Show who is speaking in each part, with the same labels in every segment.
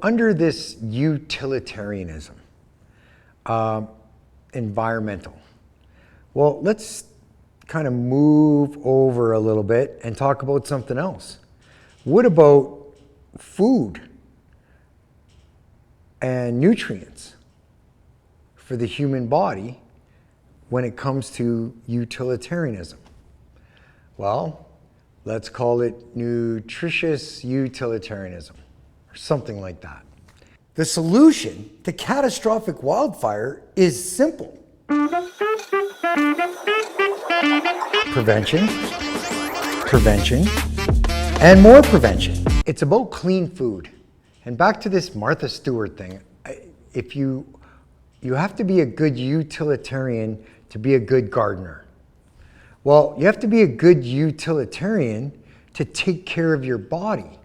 Speaker 1: under this utilitarianism, environmental, well, let's kind of move over a little bit and talk about something else. What about food and nutrients for the human body when it comes to utilitarianism? Well, let's call it nutritious utilitarianism or something like that. The solution to catastrophic wildfire is simple. Prevention, prevention, and more prevention. It's about clean food. And back to this Martha Stewart thing, if you have to be a good utilitarian to be a good gardener. Well, you have to be a good utilitarian to take care of your body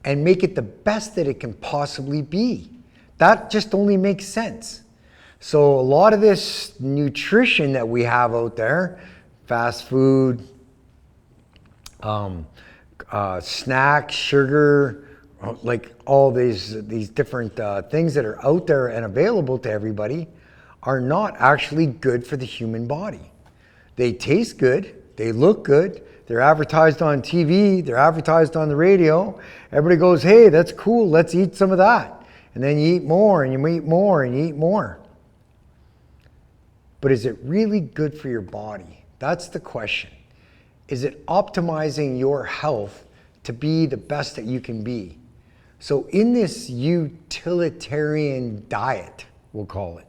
Speaker 1: and make it the best that it can possibly be. That just only makes sense. So a lot of this nutrition that we have out there, fast food, snacks, sugar, like all these different things that are out there and available to everybody, are not actually good for the human body. They taste good, they look good, they're advertised on TV, they're advertised on the radio. Everybody goes, hey, that's cool, let's eat some of that. And then you eat more and you eat more and you eat more. But is it really good for your body? That's the question. Is it optimizing your health to be the best that you can be? So in this utilitarian diet, we'll call it,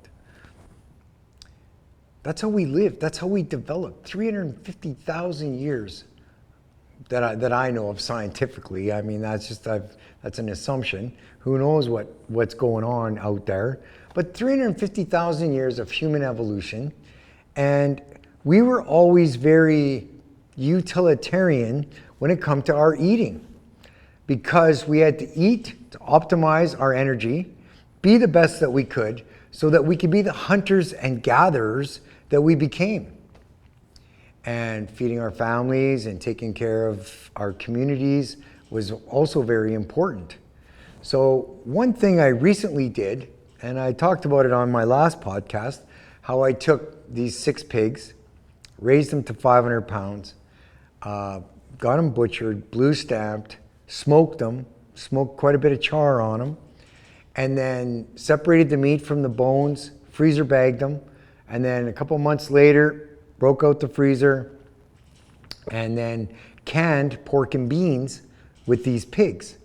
Speaker 1: that's how we live. That's how we developed. 350,000 years that I know of scientifically. I mean, that's an assumption. Who knows what's going on out there? But 350,000 years of human evolution, and we were always very utilitarian when it come to our eating, because we had to eat to optimize our energy, be the best that we could, so that we could be the hunters and gatherers that we became. And feeding our families and taking care of our communities was also very important. So one thing I recently did, and I talked about it on my last podcast, how I took these 6 pigs, raised them to 500 pounds, got them butchered, blue stamped, smoked them, smoked quite a bit of char on them, and then separated the meat from the bones, freezer bagged them, and then a couple months later, broke out the freezer, and then canned pork and beans with these pigs.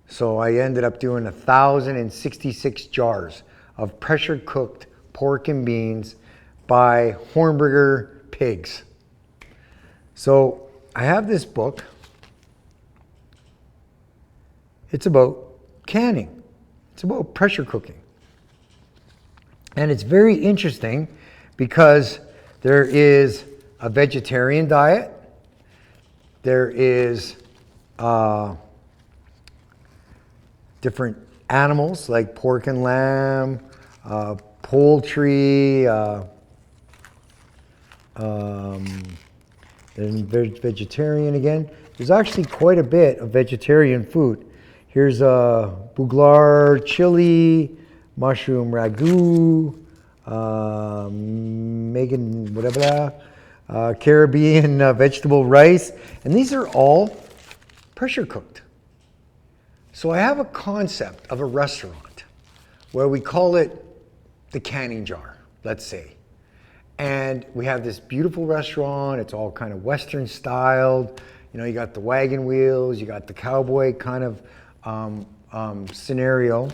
Speaker 1: So I ended up doing 1,066 jars of pressure cooked pork and beans by Hornberger pigs. So I have this book. It's about canning. It's about pressure cooking. And it's very interesting because there is a vegetarian diet. There is different animals like pork and lamb, poultry, and vegetarian again. There's actually quite a bit of vegetarian food. Here's bouglar chili, mushroom ragu, Megan, whatever, Caribbean vegetable rice. And these are all pressure cooked. So I have a concept of a restaurant where we call it the canning jar, let's say. And we have this beautiful restaurant. It's all kind of Western styled. You know, you got the wagon wheels, you got the cowboy kind of scenario.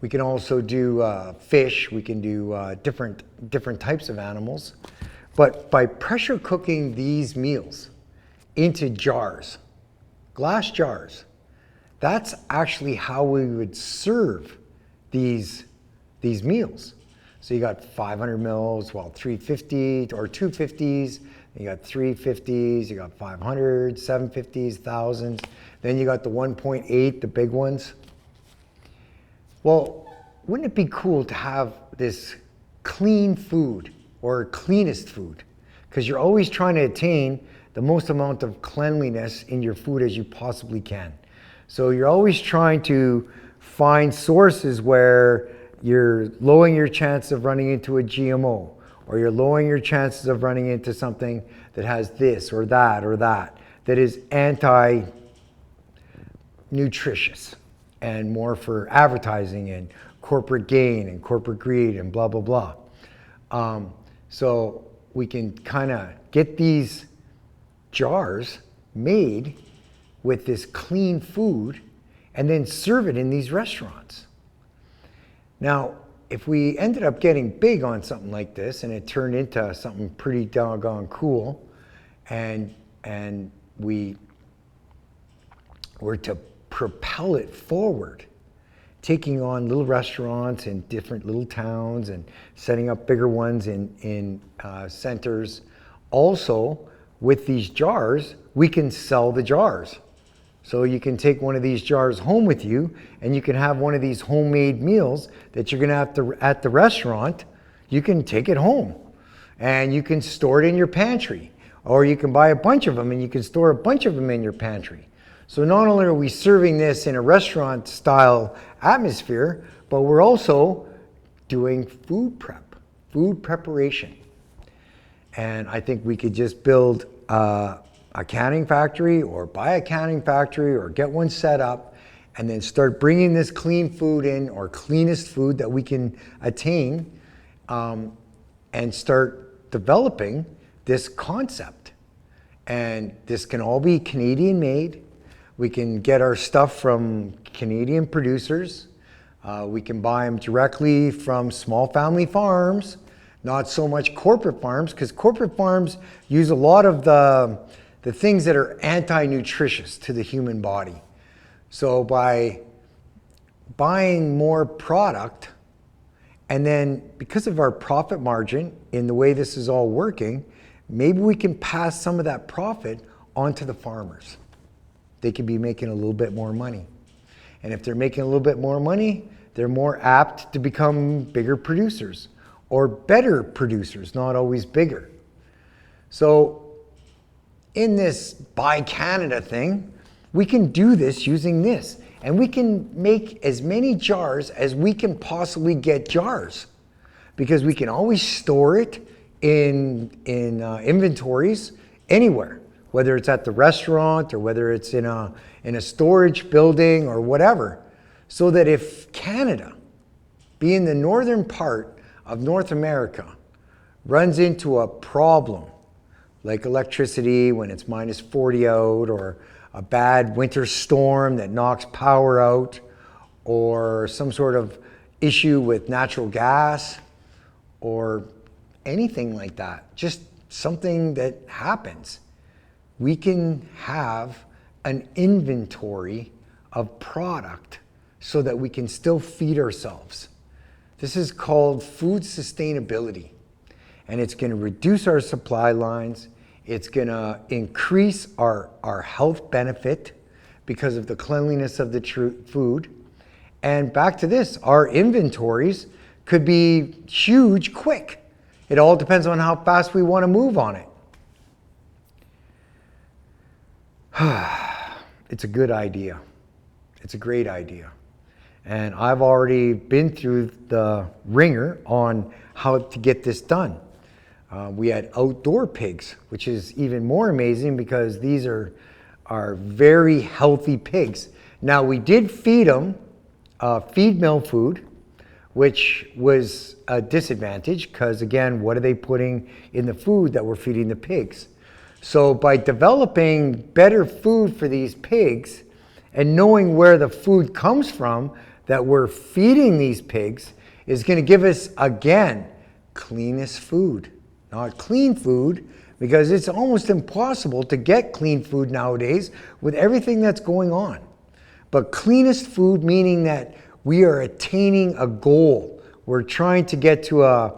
Speaker 1: We can also do fish. We can do different types of animals. But by pressure cooking these meals into jars, glass jars, that's actually how we would serve these meals. So you got 500 mils, well, 350 or 250s. You got 350s, you got 500, 750s, thousands. Then you got the 1.8, the big ones. Well, wouldn't it be cool to have this clean food or cleanest food? Because you're always trying to attain the most amount of cleanliness in your food as you possibly can. So you're always trying to find sources where you're lowering your chance of running into a GMO, or you're lowering your chances of running into something that has this or that that is anti-nutritious and more for advertising and corporate gain and corporate greed and blah, blah, blah. So we can kind of get these jars made with this clean food and then serve it in these restaurants. Now, if we ended up getting big on something like this and it turned into something pretty doggone cool, and we were to propel it forward, taking on little restaurants in different little towns and setting up bigger ones in centers. Also, with these jars, we can sell the jars. So you can take one of these jars home with you, and you can have one of these homemade meals that you're gonna have to, at the restaurant, you can take it home. And you can store it in your pantry. Or you can buy a bunch of them and you can store a bunch of them in your pantry. So not only are we serving this in a restaurant style atmosphere, but we're also doing food preparation. And I think we could just build a canning factory, or buy a canning factory, or get one set up, and then start bringing this clean food in, or cleanest food that we can attain, and start developing this concept. And this can all be Canadian made. We can get our stuff from Canadian producers. We can buy them directly from small family farms, not so much corporate farms, because corporate farms use a lot of the things that are anti-nutritious to the human body. So by buying more product, and then because of our profit margin in the way this is all working, maybe we can pass some of that profit onto the farmers. They could be making a little bit more money. And if they're making a little bit more money, they're more apt to become bigger producers, or better producers, not always bigger. So in this Buy Canada thing, we can do this using this. And we can make as many jars as we can possibly get jars, because we can always store it in inventories anywhere, whether it's at the restaurant or whether it's in a storage building or whatever. So that if Canada, being the northern part of North America, runs into a problem like electricity when it's minus 40 out, or a bad winter storm that knocks power out, or some sort of issue with natural gas, or anything like that, just something that happens, we can have an inventory of product so that we can still feed ourselves. This is called food sustainability. And it's going to reduce our supply lines. It's going to increase our health benefit because of the cleanliness of the food. And back to this, our inventories could be huge quick. It all depends on how fast we want to move on it. It's a good idea. It's a great idea. And I've already been through the ringer on how to get this done. We had outdoor pigs, which is even more amazing because these are very healthy pigs. Now, we did feed them feed mill food, which was a disadvantage because, again, what are they putting in the food that we're feeding the pigs? So by developing better food for these pigs and knowing where the food comes from that we're feeding these pigs is going to give us, again, cleanest food. Not clean food, because it's almost impossible to get clean food nowadays with everything that's going on. But cleanest food, meaning that we are attaining a goal. We're trying to get to a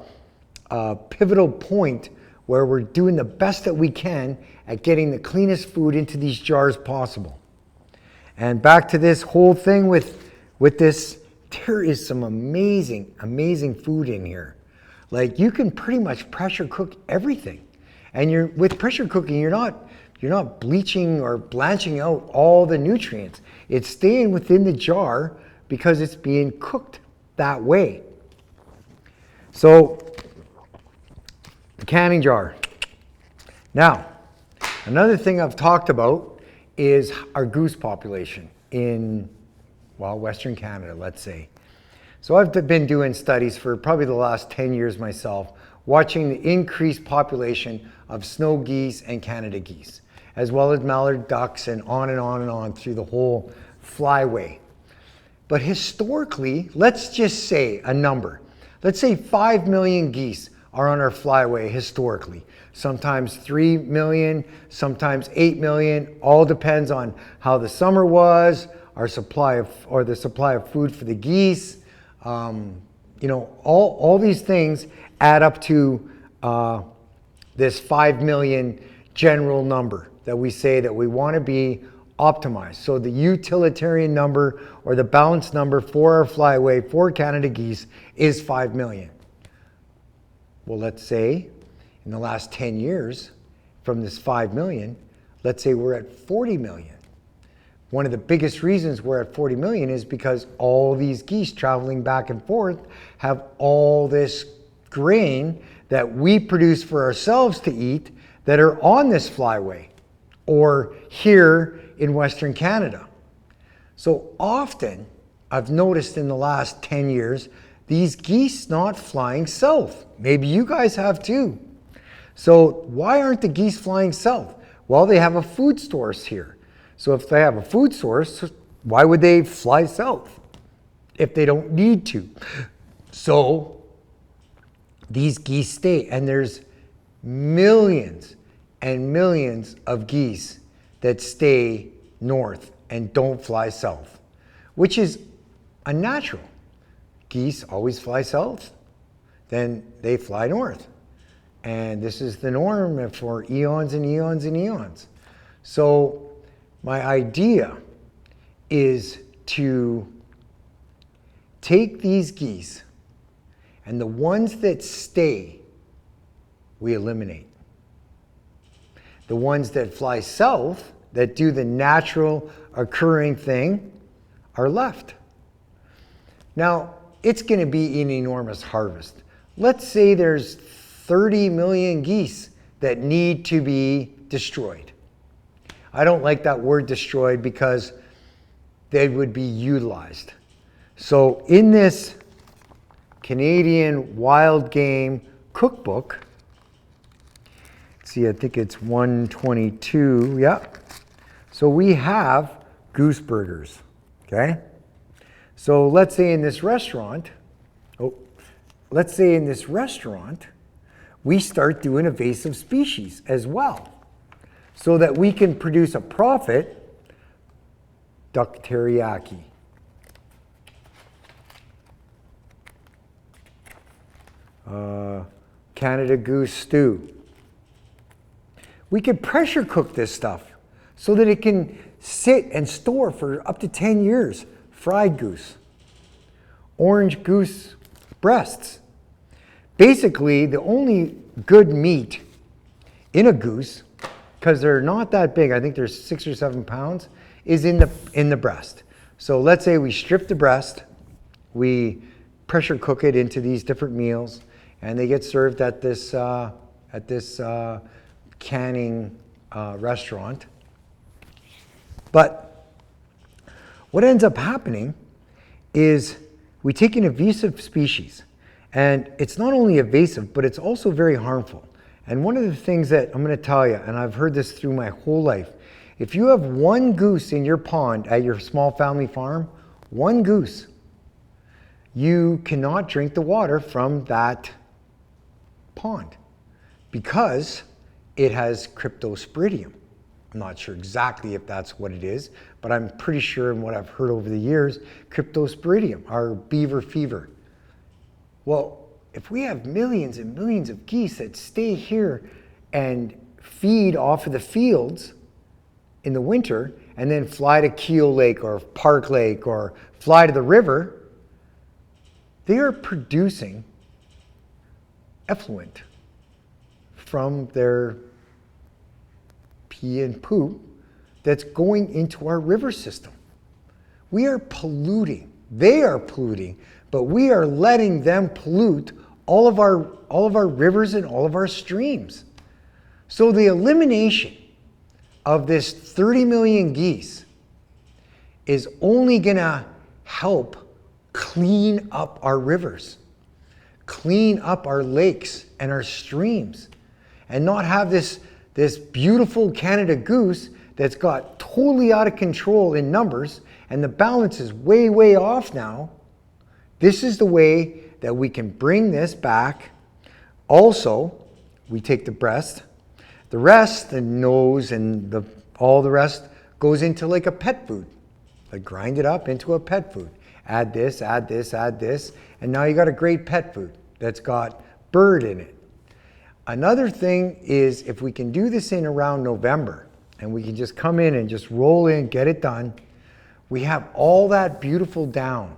Speaker 1: pivotal point where we're doing the best that we can at getting the cleanest food into these jars possible. And back to this whole thing with this, there is some amazing, amazing food in here. Like, you can pretty much pressure cook everything. And with pressure cooking, you're not bleaching or blanching out all the nutrients. It's staying within the jar because it's being cooked that way. So, the canning jar. Now, another thing I've talked about is our goose population in, well, Western Canada, let's say. So I've been doing studies for probably the last 10 years myself, watching the increased population of snow geese and Canada geese, as well as mallard ducks and on and on and on through the whole flyway. But historically, let's just say a number. Let's say 5 million geese are on our flyway historically. Sometimes 3 million, sometimes 8 million, all depends on how the summer was, our supply of, or the supply of food for the geese. You know, all these things add up to this 5 million general number that we say that we want to be optimized. So the utilitarian number or the balanced number for our flyway for Canada geese is 5 million. Well, let's say in the last 10 years from this 5 million, let's say we're at 40 million. One of the biggest reasons we're at 40 million is because all these geese traveling back and forth have all this grain that we produce for ourselves to eat that are on this flyway or here in Western Canada. So often I've noticed in the last 10 years, these geese not flying south. Maybe you guys have too. So why aren't the geese flying south? Well, they have a food source here. So if they have a food source, why would they fly south if they don't need to? So these geese stay, and there's millions and millions of geese that stay north and don't fly south, which is unnatural. Geese always fly south, then they fly north. And this is the norm for eons and eons and eons. So my idea is to take these geese and the ones that stay, we eliminate. The ones that fly south, that do the natural occurring thing, are left. Now, it's going to be an enormous harvest. Let's say there's 30 million geese that need to be destroyed. I don't like that word destroyed because they would be utilized. So in this Canadian wild game cookbook, see, I think it's 122, yeah. So we have goose burgers, okay? So let's say in this restaurant, we start doing invasive species as well, so that we can produce a profit. Duck teriyaki. Canada goose stew. We can pressure cook this stuff so that it can sit and store for up to 10 years. Fried goose. Orange goose breasts. Basically, the only good meat in a goose, because they're not that big, I think they're 6 or 7 pounds, is in the breast. So let's say we strip the breast, we pressure cook it into these different meals, and they get served at this canning restaurant. But what ends up happening is we take an invasive species, and it's not only invasive, but it's also very harmful. And one of the things that I'm going to tell you, and I've heard this through my whole life, if you have one goose in your pond at your small family farm, one goose, you cannot drink the water from that pond because it has cryptosporidium. I'm not sure exactly if that's what it is, but I'm pretty sure in what I've heard over the years, cryptosporidium, or beaver fever. Well, if we have millions and millions of geese that stay here and feed off of the fields in the winter and then fly to Keel Lake or Park Lake or fly to the river, they are producing effluent from their pee and poop that's going into our river system. We are polluting They are polluting, but we are letting them pollute all of our rivers and all of our streams. So the elimination of this 30 million geese is only gonna help clean up our rivers, clean up our lakes and our streams, and not have this beautiful Canada goose that's got totally out of control in numbers, and the balance is way, way off now. This is the way that we can bring this back. Also, we take the breast, the rest, the nose, and all the rest goes into like a pet food. Like grind it up into a pet food. Add this, add this, add this, and now you got a great pet food that's got bird in it. Another thing is if we can do this in around November, and we can just come in and just roll in, get it done, we have all that beautiful down.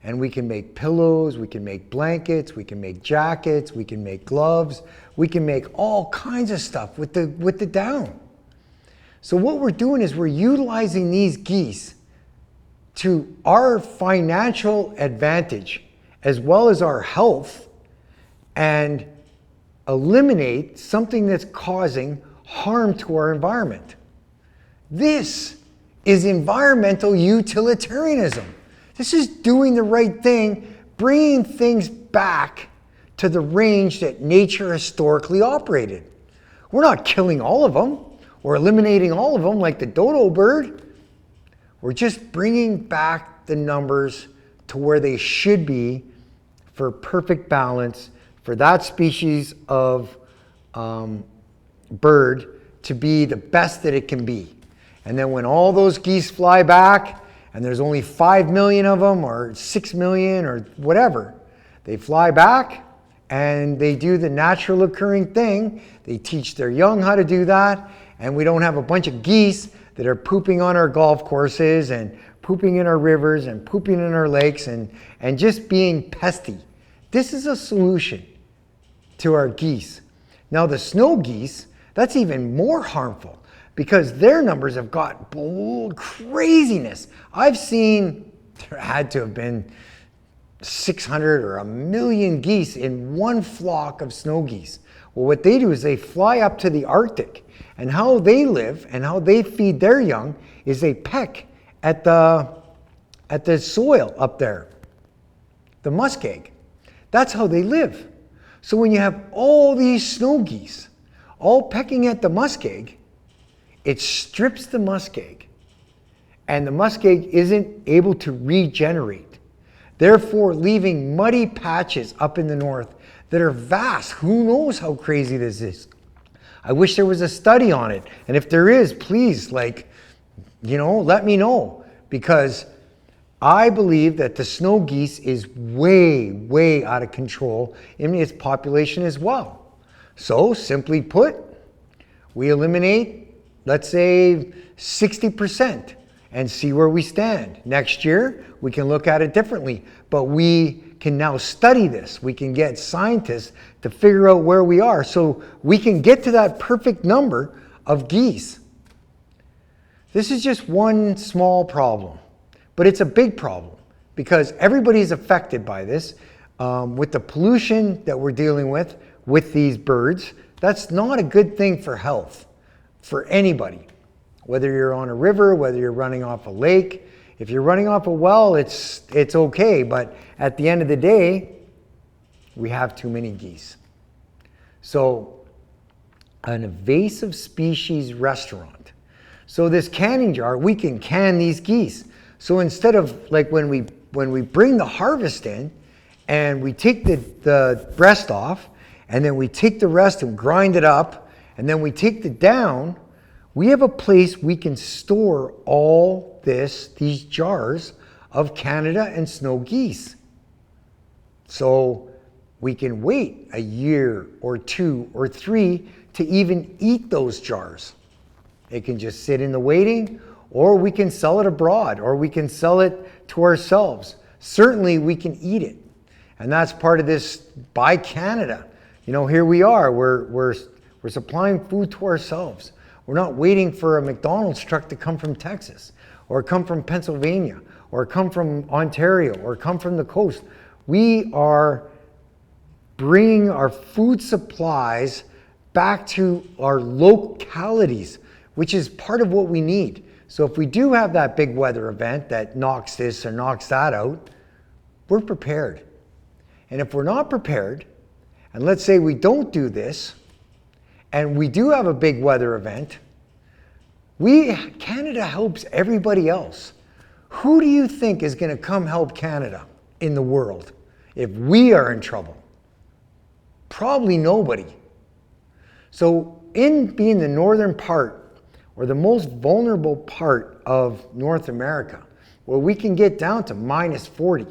Speaker 1: And we can make pillows, we can make blankets, we can make jackets, we can make gloves, we can make all kinds of stuff with the down. So what we're doing is we're utilizing these geese to our financial advantage as well as our health, and eliminate something that's causing harm to our environment. This is environmental utilitarianism. This is doing the right thing, bringing things back to the range that nature historically operated. We're not killing all of them or eliminating all of them like the dodo bird. We're just bringing back the numbers to where they should be for perfect balance, for that species of bird to be the best that it can be. And then when all those geese fly back, and there's only 5 million of them or 6 million or whatever, they fly back and they do the natural occurring thing. They teach their young how to do that, and we don't have a bunch of geese that are pooping on our golf courses and pooping in our rivers and pooping in our lakes and just being pesty. This is a solution to our geese. Now the snow geese, that's even more harmful because their numbers have got craziness. I've seen, there had to have been 600 or 1 million geese in one flock of snow geese. Well, what they do is they fly up to the Arctic, and how they live and how they feed their young is they peck at the soil up there, the muskeg. That's how they live. So when you have all these snow geese all pecking at the muskeg, it strips the muskeg, and the muskeg isn't able to regenerate, therefore leaving muddy patches up in the north that are vast. Who knows how crazy this is? I wish there was a study on it, and if there is, please, let me know, because I believe that the snow geese is way, way out of control in its population as well. So simply put, we eliminate, let's say, 60% and see where we stand. Next year, we can look at it differently, but we can now study this. We can get scientists to figure out where we are so we can get to that perfect number of geese. This is just one small problem, but it's a big problem because everybody's affected by this. With the pollution that we're dealing with these birds, that's not a good thing for health, for anybody. Whether you're on a river, whether you're running off a lake, if you're running off a well, it's okay, but at the end of the day, we have too many geese. So, an invasive species restaurant. So this canning jar, we can can these geese. So instead of like when we bring the harvest in and we take the breast off and then we take the rest and grind it up and then we take the down, we have a place we can store all these jars of Canada and snow geese. So we can wait a year or 2 or 3 to even eat those jars. It can just sit in the waiting, or we can sell it abroad, or we can sell it to ourselves. Certainly we can eat it. And that's part of this Buy Canada. Here we are, we're supplying food to ourselves. We're not waiting for a McDonald's truck to come from Texas or come from Pennsylvania or come from Ontario or come from the coast. We are bringing our food supplies back to our localities, which is part of what we need. So if we do have that big weather event that knocks this or knocks that out, we're prepared. And if we're not prepared, and let's say we don't do this, and we do have a big weather event, Canada helps everybody else. Who do you think is going to come help Canada in the world if we are in trouble? Probably nobody. So in being the northern part, or the most vulnerable part of North America, where we can get down to -40,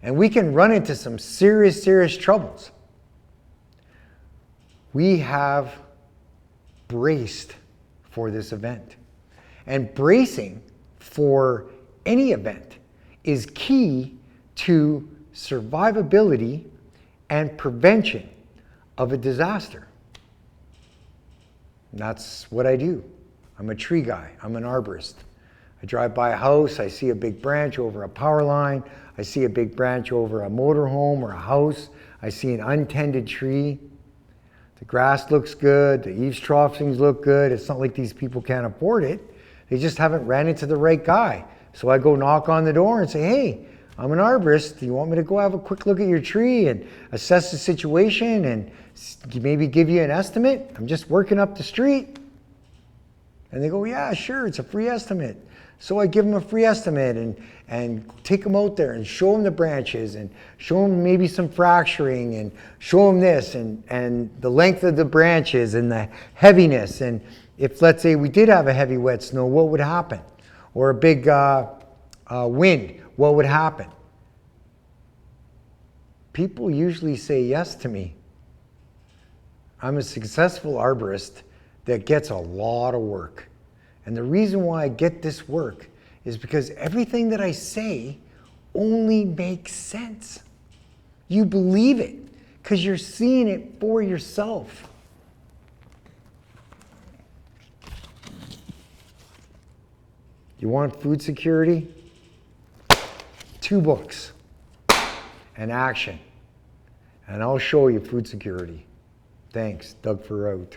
Speaker 1: and we can run into some serious, serious troubles, we have braced for this event. And bracing for any event is key to survivability and prevention of a disaster. And that's what I do. I'm a tree guy. I'm an arborist. I drive by a house, I see a big branch over a power line, I see a big branch over a motorhome or a house, I see an untended tree. The grass looks good, the eaves troughings look good. It's not like these people can't afford it. They just haven't ran into the right guy. So I go knock on the door and say, hey, I'm an arborist. Do you want me to go have a quick look at your tree and assess the situation and maybe give you an estimate? I'm just working up the street. And they go, yeah, sure, it's a free estimate. So I give them a free estimate and take them out there and show them the branches and show them maybe some fracturing and show them this and the length of the branches and the heaviness. And if, let's say, we did have a heavy wet snow, what would happen? Or a big wind, what would happen? People usually say yes to me. I'm a successful arborist that gets a lot of work. And the reason why I get this work is because everything that I say only makes sense. You believe it because you're seeing it for yourself. You want food security? 2 books and action. And I'll show you food security. Thanks, Doug for out.